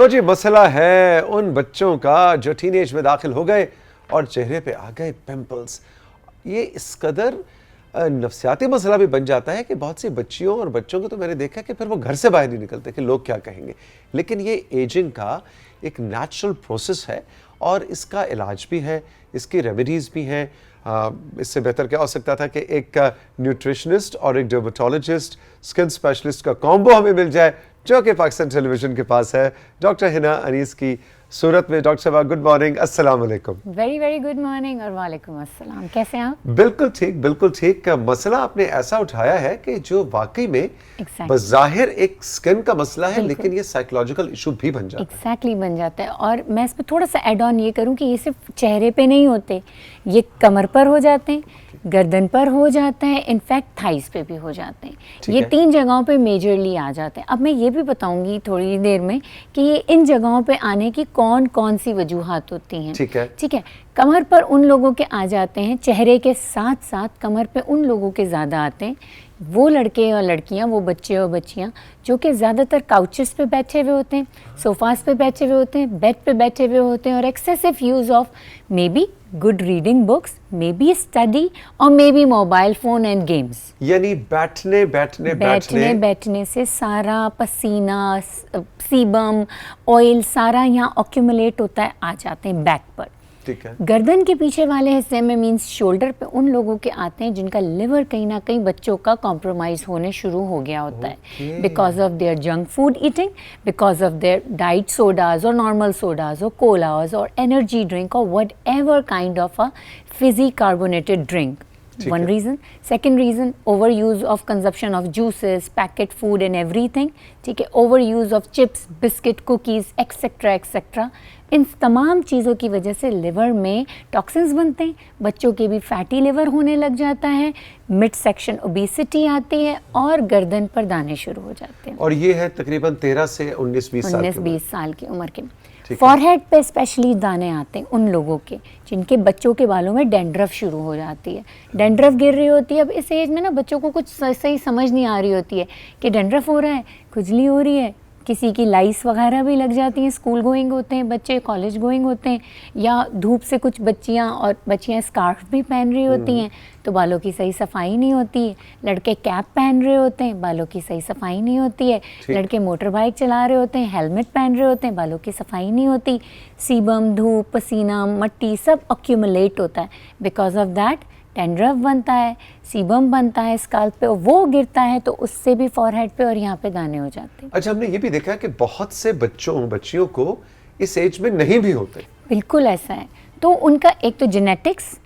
तो जी मसला है उन बच्चों का जो टीनेज में दाखिल हो गए और चेहरे पे आ गए पिंपल्स। ये इस कदर नफ्सियाती मसला भी बन जाता है कि बहुत सी बच्चियों और बच्चों को तो मैंने देखा कि फिर वो घर से बाहर नहीं निकलते कि लोग क्या कहेंगे। लेकिन ये एजिंग का एक नेचुरल प्रोसेस है और इसका इलाज भी है, इसकी रेमेडीज़ भी हैं। इससे बेहतर क्या हो सकता था कि एक न्यूट्रिशनिस्ट और एक डर्मेटोलॉजिस्ट, स्किन स्पेशलिस्ट का कॉम्बो हमें मिल जाए, जो कि पाकिस्तान टेलीविजन के पास है, डॉक्टर हिना अनीस की सूरत में। डॉक्टर साहब गुड मॉर्निंग, अस्सलाम वालेकुम। वेरी वेरी गुड मॉर्निंग और वालेकुम अस्सलाम। कैसे हैं आप? बिल्कुल ठीक, बिल्कुल ठीक। मसला आपने ऐसा उठाया है कि जो वाकई में बज़ाहिर एक स्किन का मसला है, लेकिन ये साइकोलॉजिकल इशू भी बन जाता है। एग्जैक्टली बन जाता है। और मैं इस पर थोड़ा सा एड ऑन ये करूं कि ये सिर्फ चेहरे पे नहीं होते, ये कमर पर हो जाते हैं, गर्दन पर हो जाता है, इनफैक्ट थाइस पे भी हो जाते हैं। ये 3 जगहों पे मेजरली आ जाते हैं। अब मैं ये भी बताऊंगी थोड़ी देर में कि ये इन जगहों पे आने की कौन कौन सी वजूहात होती हैं। ठीक है। कमर पर उन लोगों के आ जाते हैं, चेहरे के साथ साथ कमर पे उन लोगों के ज़्यादा आते हैं, वो लड़के और लड़कियां, वो बच्चे और बच्चियां जो कि ज़्यादातर काउचेस पे बैठे हुए होते हैं, सोफास पे बैठे हुए होते हैं, बेड पे बैठे हुए होते हैं और excessive use of maybe good reading books, maybe study और maybe mobile phone and games. यानी बैठने से सारा पसीना, सीबम, ऑयल सारा यहाँ ऑक्यूमुलेट होता है, आ जाते हैं बैक पर। ठीक है। गर्दन के पीछे वाले हिस्से में मींस शोल्डर पे उन लोगों के आते हैं जिनका लिवर कहीं ना कहीं बच्चों का कॉम्प्रोमाइज़ होने शुरू हो गया होता है, because of their junk food eating, because of their diet sodas और नॉर्मल सोडाज और कोलाज और एनर्जी ड्रिंक और what ever kind of a Fiji carbonated drink. One reason. Second reason, overuse of consumption of juices, packet food and everything. ठीक है, overuse of chips, biscuit, cookies, etc. etc. इन तमाम चीज़ों की वजह से liver में toxins बनते हैं, बच्चों के भी फैटी लिवर होने लग जाता है, मिड सेक्शन ओबेसिटी आती है और गर्दन पर दाने शुरू हो जाते हैं। और ये है तकरीबन 13 से 19-20 साल की उम्र के। फॉरहेड पे स्पेशली दाने आते हैं उन लोगों के जिनके बच्चों के बालों में डैंड्रफ शुरू हो जाती है, डैंड्रफ गिर रही होती है। अब इस एज में ना बच्चों को कुछ सही समझ नहीं आ रही होती है कि डैंड्रफ हो रहा है, खुजली हो रही है, किसी की लाइस वगैरह भी लग जाती हैं, स्कूल गोइंग होते हैं बच्चे, कॉलेज गोइंग होते हैं, या धूप से कुछ बच्चियां स्कार्फ भी पहन रही होती हैं तो बालों की सही सफाई नहीं होती है, लड़के कैप पहन रहे होते हैं, बालों की सही सफाई नहीं होती है, लड़के मोटर बाइक चला रहे होते हैं, हेलमेट पहन रहे होते हैं, बालों की सफाई नहीं होती, सीबम, धूप, पसीना, मट्टी सब अक्यूमुलेट होता है। बिकॉज ऑफ दैट डैंड्रफ बनता है, सीबम बनता है स्काल्प पे, वो गिरता है तो उससे भी फॉरहेड पे और यहाँ पे दाने हो जाते हैं। अच्छा, हमने ये भी देखा कि बहुत से बच्चियों को इस एज में नहीं भी होते। बिल्कुल ऐसा है। तो उनका एक तो जेनेटिक्स,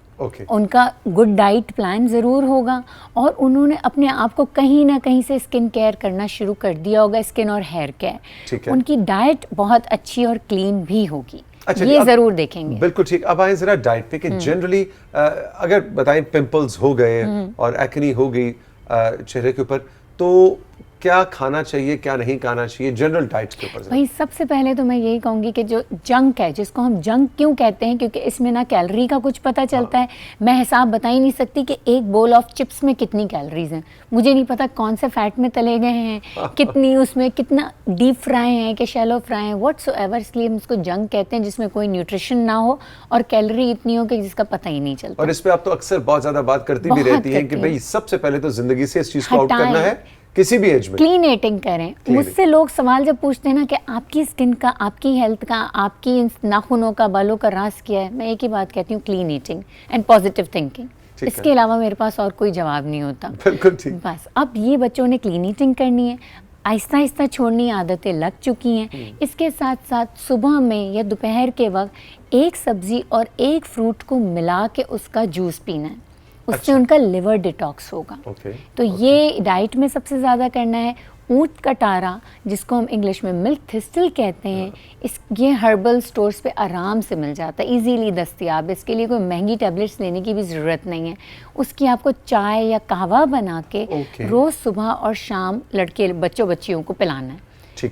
उनका गुड डाइट प्लान ज़रूर होगा और उन्होंने अपने आप को कहीं ना कहीं से स्किन केयर करना शुरू कर दिया होगा, स्किन और हेयर केयर। उनकी डाइट बहुत अच्छी और क्लीन भी होगी। अच्छा, ये जरूर देखेंगे। बिल्कुल ठीक। अब आए जरा डाइट पे कि जनरली अगर बताएं पिंपल्स हो गए और एक्ने हो गई चेहरे के ऊपर, तो क्या खाना चाहिए, क्या नहीं खाना चाहिए, जनरल डाइट के ऊपर? भाई सबसे पहले तो मैं यही कहूँगी कि जो जंक है, जिसको हम जंक क्यों कहते हैं, क्योंकि इसमें ना कैलोरी का कुछ पता चलता है। मैं हिसाब बता ही नहीं सकती कि एक बोल ऑफ चिप्स में कितनी कैलोरीज हैं, मुझे नहीं पता कौन से फैट में तले गए हैं, कितनी उसमें कितना डीप फ्राई हैं कि शैलो फ्राई हैं, व्हाटसोएवर। इसलिए हम इसको जंक कहते हैं जिसमें कोई न्यूट्रिशन ना हो और कैलोरी इतनी हो कि जिसका पता ही नहीं चलता। और इस पर आप तो अक्सर बहुत ज़्यादा बात करती भी रहती हैं कि भाई सबसे पहले तो जिंदगी से इस चीज़ को आउट करना है, किसी भी एज में क्लीन ईटिंग करें। मुझसे लोग सवाल जब पूछते हैं ना कि आपकी स्किन का, आपकी हेल्थ का, आपकी नाखूनों का, बालों का राज क्या है, मैं एक ही बात कहती हूँ, clean eating and positive thinking. इसके अलावा मेरे पास और कोई जवाब नहीं होता। बिल्कुल ठीक। बस अब ये बच्चों ने क्लीन ईटिंग करनी है, आहिस्ता आहिस्ता छोड़नी आदतें लग चुकी हैं। इसके साथ साथ सुबह में या दोपहर के वक्त एक सब्जी और एक फ्रूट को मिला के उसका जूस पीना है, उससे उनका लिवर डिटॉक्स होगा। तो ये डाइट में सबसे ज़्यादा करना है। ऊँट का टारा, जिसको हम इंग्लिश में मिल्क थिस्टल कहते हैं, ये हर्बल स्टोर्स पे आराम से मिल जाता है, इजीली दस्तयाब। इसके लिए कोई महंगी टैबलेट्स लेने की भी ज़रूरत नहीं है। उसकी आपको चाय या कहवा बना के रोज़ सुबह और शाम लड़के बच्चों बच्चियों को पिलाना है।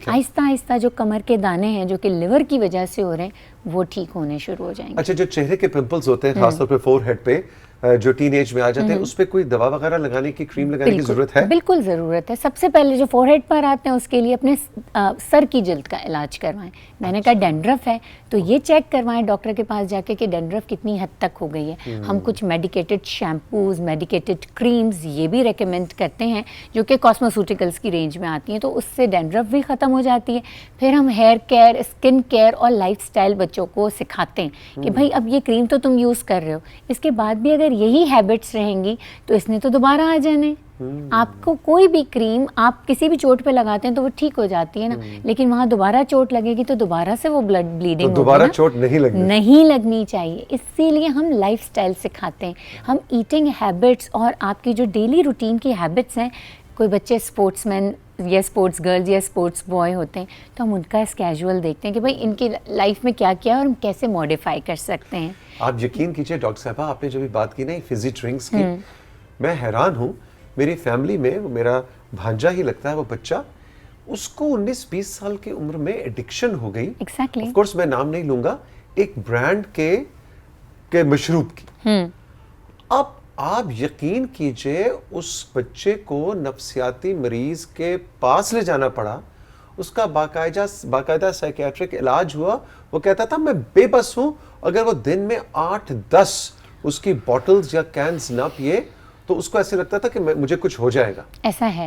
आहिस्ता आहिस्ता जो कमर के दाने हैं जो कि लिवर की वजह से हो रहे हैं, वो ठीक होने शुरू हो जाएंगे। अच्छा, जो चेहरे के पिंपल्स होते हैं खासतौर पे फोरहेड पे, जो टीनेज में आ जाते हैं, उस पे कोई दवा वगैरह लगाने की, क्रीम लगाने की जरूरत है? बिल्कुल ज़रूरत है। सबसे पहले जो फोरहेड पर आते हैं उसके लिए अपने सर की जल्द का इलाज करवाएं। मैंने कहा डेंड्रफ है तो ये चेक करवाएं डॉक्टर के पास जाके कि डेंड्रफ कितनी हद तक हो गई है। हम कुछ मेडिकेटेड शैम्पूज, मेडिकेटेड क्रीम्स ये भी रेकमेंड करते हैं जो कि कॉस्मेटिकल्स की रेंज में आती हैं, तो उससे डेंड्रफ भी ख़त्म हो जाती है। फिर हम हेयर केयर, स्किन केयर और लाइफस्टाइल बच्चों को सिखाते हैं कि भाई अब ये क्रीम तो तुम यूज़ कर रहे हो, इसके बाद भी अगर यही हैबिट्स रहेंगी तो इसने तो दोबारा आ जाने। आपको कोई भी क्रीम आप किसी भी चोट पे लगाते हैं तो वो ठीक हो जाती है ना, लेकिन वहाँ दोबारा चोट लगेगी तो दोबारा से वो ब्लड ब्लीडिंग तो दोबारा चोट नहीं लगनी चाहिए। इसीलिए हम लाइफस्टाइल सिखाते हैं, हम ईटिंग हैबिट्स और आपकी जो डेली रूटीन की हैबिट्स हैं। कोई बच्चे स्पोर्ट्समैन या स्पोर्ट्स गर्ल्स या स्पोर्ट्स बॉय होते हैं तो हम उनका स्केजुअल देखते हैं कि भाई इनकी लाइफ में क्या क्या है और हम कैसे मॉडिफाई कर सकते हैं। आप यकीन कीजिए डॉक्टर साहबा, आपने जो भी बात की ना फिजी ड्रिंक्स की, मैं हैरान हूँ। मेरी फैमिली में मेरा भांजा ही लगता है वो बच्चा, उसको 19-20 साल की उम्र में एडिक्शन हो गई। Exactly. ऑफ कोर्स मैं नाम नहीं लूंगा, एक ब्रांड के मशरूब की। अब आप यकीन कीजिए उस बच्चे को नफ्सियाती मरीज के पास ले जाना पड़ा, उसका बाकायदा साइकियाट्रिक इलाज हुआ। वो कहता था मैं बेबस हूं, अगर वो दिन में 8-10 उसकी बॉटल्स या कैंस ना पिए तो उसको ऐसे लगता था कि मुझे कुछ हो जाएगा। ऐसा है।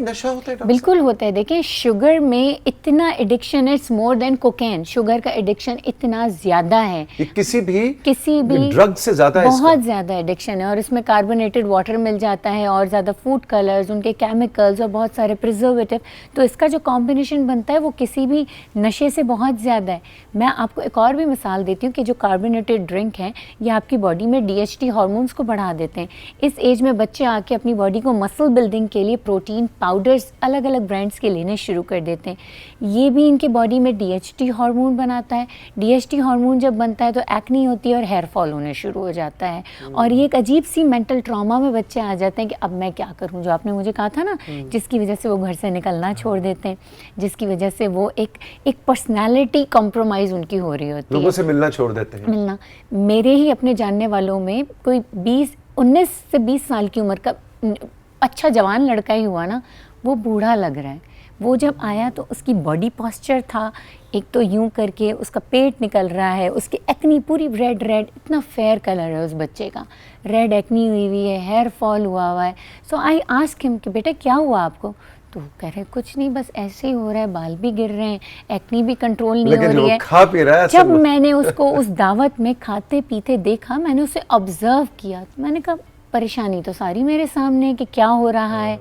नशा होता है, बिल्कुल होता है। देखिए शुगर में इतना एडिक्शन है, it's more than cocaine. Sugar का एडिक्शन इतना ज्यादा है, ये किसी भी ड्रग से ज्यादा है, बहुत ज्यादा एडिक्शन है। और इसमें कार्बोनेटेड वाटर मिल जाता है और ज्यादा फूड कलर्स, उनके केमिकल्स और बहुत सारे प्रिजर्वेटिव, तो इसका जो कॉम्बिनेशन बनता है वो किसी भी नशे से बहुत ज्यादा है। मैं आपको एक और भी मिसाल देती हूँ कि जो कार्बोनेटेड ड्रिंक है ये आपकी बॉडी में DHT हार्मोन्स को बढ़ा देते हैं। इस एज में बच्चे आके अपनी बॉडी को मसल बिल्डिंग के लिए प्रोटीन पाउडर्स अलग अलग ब्रांड्स के लेने शुरू कर देते हैं। ये भी इनके बॉडी में DHT हार्मोन बनाता है। DHT हार्मोन जब बनता है तो एक्नी होती है और हेयर फॉल होने शुरू हो जाता है। और ये एक अजीब सी मेंटल ट्रॉमा में बच्चे आ जाते हैं कि अब मैं क्या करूं, जो आपने मुझे कहा था ना, जिसकी वजह से वो घर से निकलना छोड़ देते हैं, जिसकी वजह से वो एक पर्सनैलिटी कॉम्प्रोमाइज़ उनकी हो रही होती है, लोगों से मिलना छोड़ देते हैं। मिलना। मेरे ही अपने जानने वालों में कोई 19 से 20 साल की उम्र का अच्छा जवान लड़का ही हुआ ना, वो बूढ़ा लग रहा है। वो जब आया तो उसकी बॉडी पोस्चर था एक तो यूं करके, उसका पेट निकल रहा है, उसकी एक्नी पूरी रेड, इतना फेयर कलर है उस बच्चे का, रेड एक्नी हुई हुई है, हेयर फॉल हुआ है। सो आई आस्क हिम कि बेटा क्या हुआ आपको? तो कह रहे कुछ नहीं, बस ऐसे ही हो रहा है, बाल भी गिर रहे हैं, एक्नी भी कंट्रोल नहीं हो रही है। खा पी रहा है। जब मैंने उसको उस दावत में खाते पीते देखा, मैंने उसे ऑब्जर्व किया, तो मैंने कहा परेशानी तो सारी मेरे सामने है कि क्या हो रहा है।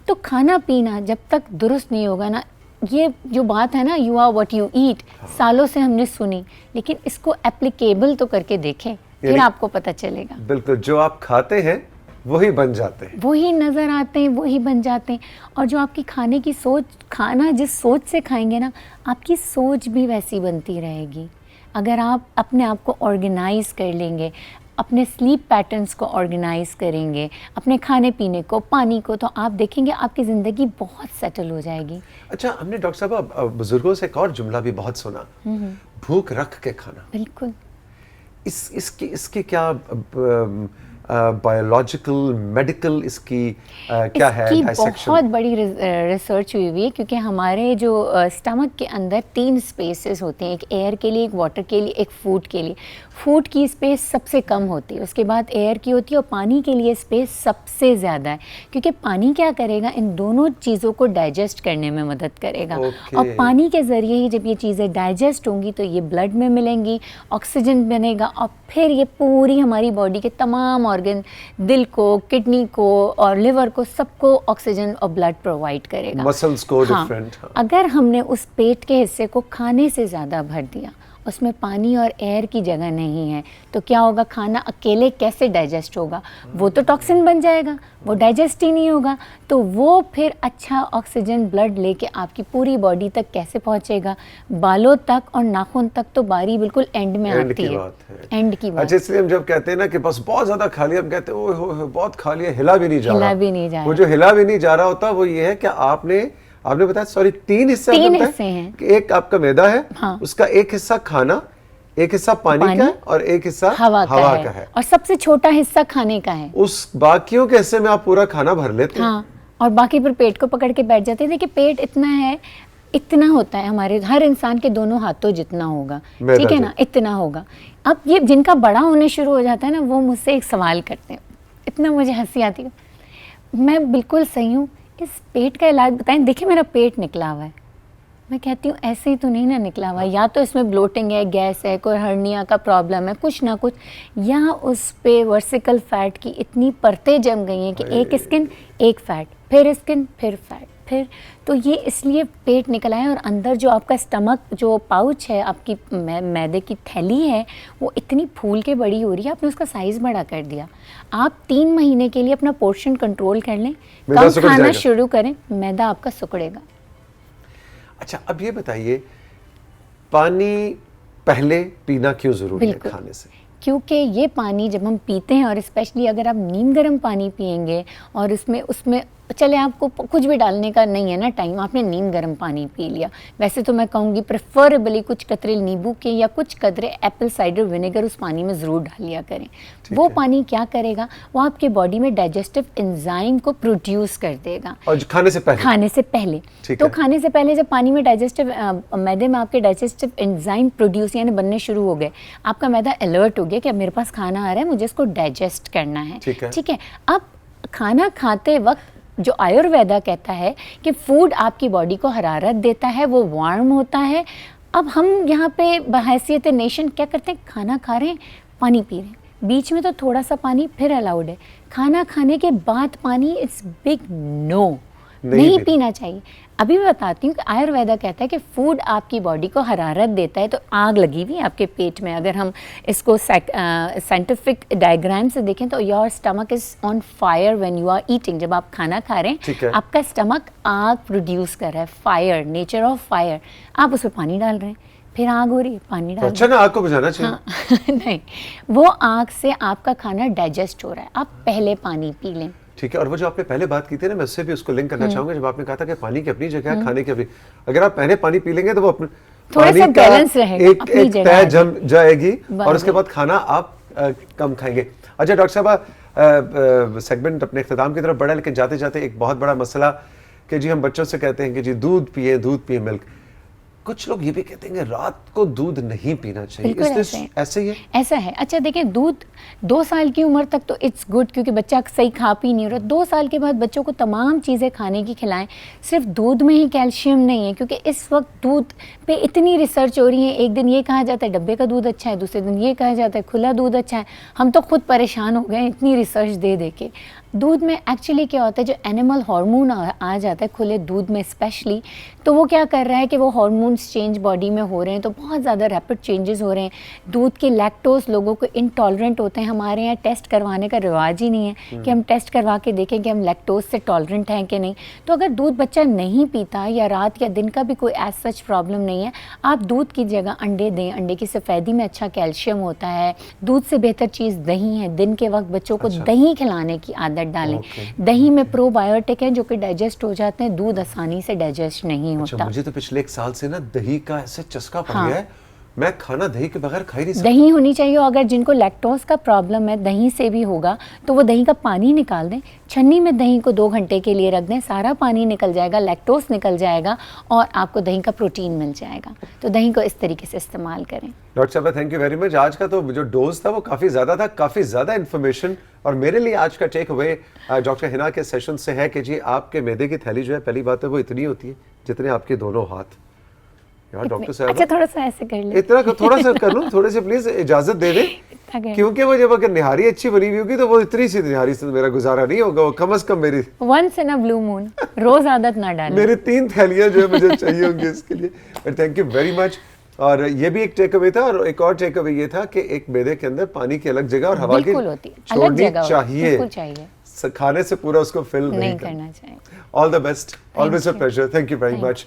तो खाना पीना जब तक दुरुस्त नहीं होगा ना, ये जो बात है ना, you are what you eat, सालों से हमने सुनी, लेकिन इसको एप्लीकेबल तो करके देखें, फिर आपको पता चलेगा। बिल्कुल, जो आप खाते हैं वही बन जाते हैं, वही नज़र आते हैं, वही बन जाते हैं। और जो आपकी खाने की सोच, खाना जिस सोच से खाएंगे ना, आपकी सोच भी वैसी बनती रहेगी। अगर आप अपने आप को ऑर्गेनाइज कर लेंगे, अपने स्लीप पैटर्न्स को ऑर्गेनाइज करेंगे, अपने खाने पीने को, पानी को, तो आप देखेंगे आपकी ज़िंदगी बहुत सेटल हो जाएगी। अच्छा, हमने डॉक्टर साहब बुजुर्गों से एक और जुमला भी बहुत सुना, भूख रख के खाना। बिल्कुल। इसकी क्या बायोलॉजिकल, मेडिकल इसकी क्या है डायसेक्शन? बहुत बड़ी रिसर्च हुई हुई है, क्योंकि हमारे जो स्टमक के अंदर 3 स्पेसेस होते हैं, एक एयर के लिए, एक वाटर के लिए, एक फूड के लिए। फूड की स्पेस सबसे कम होती है, उसके बाद एयर की होती है, और पानी के लिए स्पेस सबसे ज़्यादा है, क्योंकि पानी क्या करेगा, इन दोनों चीज़ों को डाइजेस्ट करने में मदद करेगा। और पानी के ज़रिए ही जब ये चीज़ें डाइजेस्ट होंगी तो ये ब्लड में मिलेंगी, ऑक्सीजन बनेगा, और फिर ये पूरी हमारी बॉडी के तमाम ऑर्गन, दिल को, किडनी को और लिवर को, सबको ऑक्सीजन और ब्लड प्रोवाइड करेगा। मसल्स को डिफरेंट। अगर हमने उस पेट के हिस्से को खाने से ज़्यादा भर दिया, उसमें पानी और एयर की जगह नहीं है, तो क्या होगा, खाना अकेले कैसे डाइजेस्ट होगा? वो तो टॉक्सिन बन जाएगा, वो डाइजेस्ट ही नहीं होगा, तो वो फिर अच्छा ऑक्सीजन ब्लड लेके आपकी पूरी बॉडी तक कैसे पहुंचेगा? बालों तक और नाखून तक तो बारी बिल्कुल एंड में आती है, एंड की बात। अच्छा, इसलिए हम जब कहते हैं ना कि बस बहुत ज्यादा खा लिया, हम कहते हैं ओह बहुत खा लिया, हिला भी नहीं जा रहा। वो जो हिला भी नहीं जा रहा होता वो ये है कि आपने बताया, सॉरी, 3 हिस्से हैं। कि एक आपका मैदा है, हाँ। उसका एक हिस्सा खाना, एक हिस्सा पानी का है और एक हिस्सा हवा का है और सबसे छोटा हिस्सा खाने का है। उस बाकियों के हिस्से में आप पूरा खाना भर लेते हैं। हाँ, और बाकी फिर पेट को पकड़ के बैठ जाते हैं। देखिए पेट इतना है, इतना होता है हमारे हर इंसान के दोनों हाथों जितना होगा, ठीक है ना, इतना होगा। अब ये जिनका बड़ा होने शुरू हो जाता है ना, वो मुझसे एक सवाल करते हैं, इतना मुझे हंसी आती है। मैं बिल्कुल सही हूँ, इस पेट का इलाज बताएं। देखिए मेरा पेट निकला हुआ है। मैं कहती हूँ ऐसे ही तो नहीं ना निकला हुआ, या तो इसमें ब्लोटिंग है, गैस है, कोई हर्निया का प्रॉब्लम है, कुछ ना कुछ, या उस पे वर्सिकल फैट की इतनी परतें जम गई हैं कि एक स्किन एक फैट, फिर स्किन फिर फैट, फिर तो ये इसलिए पेट निकला है। और अंदर जो आपका स्टमक जो पाउच है, आपकी मैदे की थैली है, वो इतनी फूल के बड़ी हो रही है, आपने उसका साइज़ बड़ा कर दिया। आप 3 महीने के लिए अपना पोर्शन कंट्रोल कर लें, कम खाना शुरू करें, मैदा आपका सिकुड़ेगा। अच्छा, अब ये बताइए, पानी पहले पीना क्यों जरूरी है खाने से? क्योंकि ये पानी जब हम पीते हैं, और स्पेशली अगर आप नीम गर्म पानी पिएंगे और उसमें चले आपको कुछ भी डालने का नहीं है ना टाइम, आपने नीम गर्म पानी पी लिया, वैसे तो मैं कहूँगी प्रेफरेबली कुछ कतरे नींबू के या कुछ कतरे एप्पल साइडर विनेगर उस पानी में ज़रूर डाल लिया करें। वो पानी क्या करेगा, वो आपके बॉडी में डाइजेस्टिव एंजाइम को प्रोड्यूस कर देगा। और खाने से पहले तो खाने से पहले जब पानी में डाइजेस्टिव मैदे में आपके डाइजेस्टिव एंजाइम प्रोड्यूस यानी बनने शुरू हो गए, आपका मैदा अलर्ट हो गया कि अब मेरे पास खाना आ रहा है, मुझे इसको डाइजेस्ट करना है। ठीक है, अब खाना खाते वक्त जो आयुर्वेदा कहता है कि फूड आपकी बॉडी को हरारत देता है, वो वार्म होता है। अब हम यहाँ पे बहैसियत नेशन क्या करते हैं, खाना खा रहे हैं, पानी पी रहे हैं, बीच में तो थोड़ा सा पानी फिर अलाउड है, खाना खाने के बाद पानी इट्स बिग नो, नहीं पीना चाहिए। अभी मैं बताती हूँ कि आयुर्वेदा कहता है कि फूड आपकी बॉडी को हरारत देता है, तो आग लगी हुई है आपके पेट में। अगर हम इसको साइंटिफिक डायग्राम से देखें तो your stomach is on fire when you are eating. जब आप खाना खा रहे हैं, आपका स्टमक आग प्रोड्यूस कर रहा है, फायर, नेचर ऑफ फायर। आप उसमें पानी डाल रहे हैं, फिर आग हो रही है, पानी डाल अच्छा ना, आग को बुझाना चाहिए। हाँ, नहीं, वो आग से आपका खाना डाइजेस्ट हो रहा है, आप पहले पानी पी लें। ठीक है, और वो जो आपने पहले बात की थी ना, मैं उससे भी उसको लिंक करना चाहूंगा, जब आपने कहा था कि पानी की अपनी जगह है, खाने की अपनी, अगर आप पहले पानी पी लेंगे तो वो अपने थोड़ा सा बैलेंस रहेगा, एक तय जम जाएगी और उसके बाद खाना आप कम खाएंगे। अच्छा डॉक्टर साहब, सेगमेंट अपने इख्तिताम की तरफ बढ़ा, लेकिन जाते जाते एक बहुत बड़ा मसला कि जी हम बच्चों से कहते हैं कि जी दूध पिए मिल्क, कुछ लोग ये भी कहते हैं कि रात को दूध नहीं पीना चाहिए, ऐसे ही है? ऐसा है। अच्छा देखिए, दूध 2 साल की उम्र तक तो इट्स गुड, क्योंकि बच्चा सही खा पी नहीं रहा। 2 साल के बाद बच्चों को तमाम चीज़ें खाने की खिलाएं। सिर्फ दूध में ही कैल्शियम नहीं है, क्योंकि इस वक्त दूध पे इतनी रिसर्च हो रही है। एक दिन ये कहा जाता है डब्बे का दूध अच्छा है, दूसरे दिन ये कहा जाता है खुला दूध अच्छा है। हम तो खुद परेशान हो गए इतनी रिसर्च दे के। दूध में एक्चुअली क्या होता है, जो एनिमल हार्मोन आ जाता है खुले दूध में स्पेशली, तो वो क्या कर रहा है कि वो हार्मोन्स चेंज बॉडी में हो रहे हैं, तो बहुत ज़्यादा रैपिड चेंजेस हो रहे हैं। दूध के लैक्टोज लोगों को इंटॉलरेंट होते हैं। हमारे यहाँ टेस्ट करवाने का रिवाज ही नहीं है कि हम टेस्ट करवा के देखें कि हम लैक्टोज से टॉलरेंट हैं कि नहीं। तो अगर दूध बच्चा नहीं पीता या रात या दिन का भी कोई एज सच प्रॉब्लम नहीं है, आप दूध की जगह अंडे दें। अंडे की सफ़ेदी में अच्छा कैल्शियम होता है। दूध से बेहतर चीज़ दही है। दिन के वक्त बच्चों को दही खिलाने की आदत डालें। दही में प्रोबायोटिक है जो कि डाइजेस्ट हो जाते हैं, दूध आसानी से डाइजेस्ट नहीं होता। मुझे तो पिछले 1 साल से ना दही का ऐसे चस्का पड़ गया है, मैं खाना दही के बगैर खा ही नहीं सकता। दही होनी चाहिए। और अगर जिनको लैक्टोज का प्रॉब्लम है, दही से भी होगा, तो वो दही का पानी निकाल दें, छन्नी में दही को 2 घंटे के लिए रख दें, सारा पानी निकल जाएगा, लैक्टोज निकल जाएगा और आपको दही का प्रोटीन मिल जाएगा। तो दही को इस तरीके से इस्तेमाल करें। डॉक्टर साहब थैंक यू वेरी मच। आज का तो जो डोज था वो काफ़ी ज़्यादा था, काफ़ी ज़्यादा इन्फॉर्मेशन। और मेरे लिए आज का टेक अवे डॉक्टर हिना के सेशन से है कि जी आपके मैदे की थैली जो है, पहली बात है वो इतनी होती है जितने आपके दोनों हाथ। यार डॉक्टर साहब, अच्छा थोड़ा सा ऐसे कर ले, इतना थोड़ा सा कर लूं, थोड़े से प्लीज इजाजत दे दें, क्योंकि वो जब अगर निहारी अच्छी बनी हुई होगी तो वो इतनी सी निहारी से मेरा गुजारा नहीं होगा। वो कम से कम मेरी once in a blue moon, रोज आदत ना डालें। मेरी 3 थैलियां जो है मुझे चाहिए होंगी इसके लिए। But thank you very much. और ये भी एक टेक अवे था, और एक और टेक अवे ये था कि एक मैदे के अंदर पानी की अलग जगह और हवा की छोड़नी चाहिए, खाने से पूरा उसको फिल नहीं करना चाहिए। All the best, always a pleasure, thank you very much.